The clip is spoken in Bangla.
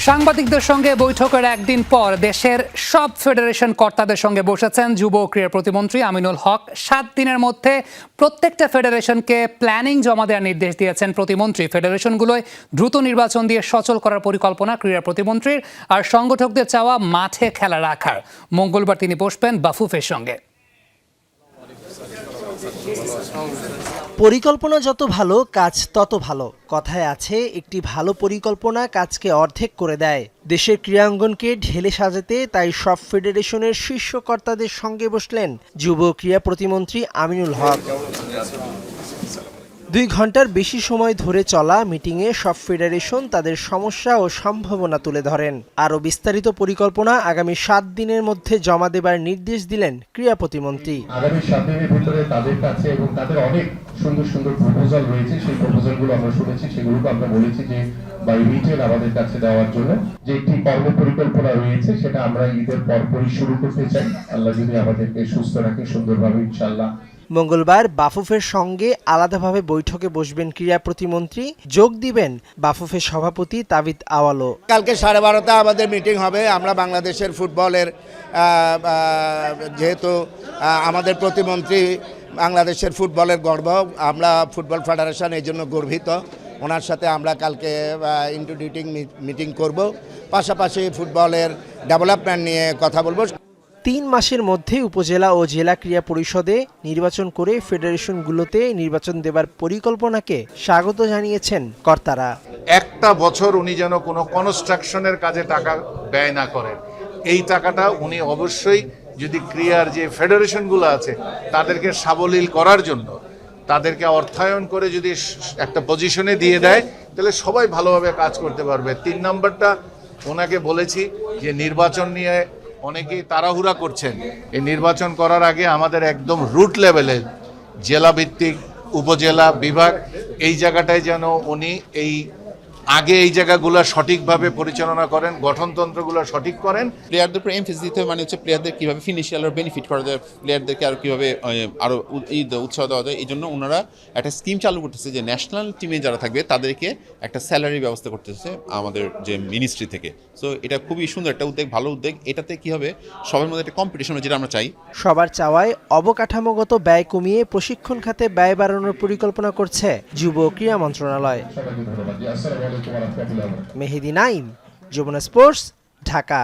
সাংবাদিকদের সঙ্গে বৈঠকের একদিন পর দেশের সব ফেডারেশন কর্তাদের সঙ্গে বসেছেন যুব ও ক্রীড়া প্রতিমন্ত্রী আমিনুল হক। 7 দিনের মধ্যে প্রত্যেকটা ফেডারেশনকে প্ল্যানিং জমা দেওয়ার নির্দেশ দিয়েছেন প্রতিমন্ত্রী। ফেডারেশনগুলোয় দ্রুত নির্বাচন দিয়ে সচল করার পরিকল্পনা ক্রীড়া প্রতিমন্ত্রীর, আর সংগঠকদের চাওয়া মাঠে খেলা রাখার। মঙ্গলবার তিনি বসবেন বাফুফের সঙ্গে। পরিকল্পনা যত ভালো কাজ তত ভালো। কথায় আছে, একটি ভালো পরিকল্পনা কাজকে অর্ধেক করে দেয়। দেশের ক্রীড়াঙ্গনকে ঢেলে সাজাতে তাই সব ফেডারেশনের শীর্ষ কর্তাদের সঙ্গে বসলেন যুব ক্রীড়া প্রতিমন্ত্রী আমিনুল হক। 2 ঘন্টার বেশি সময় ধরে চলা মিটিংয়ে সব ফেডারেশন তাদের সমস্যা ও সম্ভাবনা তুলে ধরেন। আরও বিস্তারিত পরিকল্পনা আগামী 7 দিনের মধ্যে জমা দেবার নির্দেশ দিলেন ক্রীড়া প্রতিমন্ত্রী। আগামী 7 দিনের ভিতরে তাদের কাছে এবং তাদের অনেক সুন্দর সুন্দর প্রপোজাল রয়েছে, সেই প্রপোজালগুলো আমরা শুনেছি, সেগুলোকে আমরা বলেছি যে বাই রিটেল আমাদের কাছে দেওয়ার জন্য যে একটি কর্ম পরিকল্পনা রয়েছে, সেটা আমরা ঈদের পরপরই শুরু করতে চাই, আল্লাহ যদি আমাদেরকে সুস্থ রাখে সুন্দরভাবে ইনশাআল্লাহ। মঙ্গলবার বাফুফের সঙ্গে আলাদাভাবে বৈঠকে বসবেন ক্রীড়া প্রতিমন্ত্রী। যোগ দিবেন বাফুফের সভাপতি তাবিদ আওয়ালও। কালকে 12:30 আমাদের মিটিং হবে। আমরা বাংলাদেশের ফুটবলের যেহেতু আমাদের প্রতিমন্ত্রী বাংলাদেশের ফুটবলের গর্ব, আমরা ফুটবল ফেডারেশন এই জন্য গর্বিত। ওনার সাথে আমরা কালকে ইন্ট্রোডিউটিং মিটিং করব, পাশাপাশি ফুটবলের ডেভেলপমেন্ট নিয়ে কথা বলবো। 3 মাসের মধ্যে উপজেলা ও জেলা ক্রীড়া পরিষদে নির্বাচন করে ফেডারেশনগুলোতে নির্বাচন দেবার পরিকল্পনাকে স্বাগত জানিয়েছেন কর্তারা। একটা বছর উনি যেন কোনো কনস্ট্রাকশনের কাজে টাকা ব্যয় না করেন। এই টাকাটা উনি অবশ্যই যদি ক্রীড়ার যে ফেডারেশনগুলো আছে তাদেরকে সাবলীল করার জন্য, তাদেরকে অর্থায়ন করে যদি একটা পজিশনে দিয়ে দেয়, তাহলে সবাই ভালোভাবে কাজ করতে পারবে। 3 নম্বরটা ওনাকে বলেছি যে নির্বাচন নিয়ে অনেকেই তাড়াহুড়া করছেন। এই নির্বাচন করার আগে আমাদের একদম রুট লেভেলে জেলা ভিত্তিক, উপজেলা, বিভাগ, এই জায়গাটায় যেন উনি আগে এই জায়গাগুলো সঠিকভাবে পরিচালনা করেন, গঠনতন্ত্রগুলো সঠিক করেন। প্লেয়ারদের উপর এমফেসিস দিতে হবে, মানে হচ্ছে প্লেয়ারদের কীভাবে ফিনান্সিয়াল বেনিফিট করা যায়, প্লেয়ারদেরকে আরও কীভাবে আরও উৎসাহ দেওয়া যায়। এই জন্য ওনারা একটা স্কিম চালু করতেছে যে ন্যাশনাল টিমে যারা থাকবে তাদেরকে একটা স্যালারি ব্যবস্থা করতেছে আমাদের যে মিনিস্ট্রি থেকে। সো এটা খুবই সুন্দর একটা উদ্যোগ, ভালো উদ্যোগ। এটাতে কী হবে, সবার মধ্যে একটা কম্পিটিশন, যেটা আমরা চাই। সবার চাওয়ায় অবকাঠামোগত ব্যয় কমিয়ে প্রশিক্ষণ খাতে ব্যয় বাড়ানোর পরিকল্পনা করছে যুব ক্রীড়া মন্ত্রণালয়। মেহেদি নাইম, যমুনা স্পোর্টস, ঢাকা।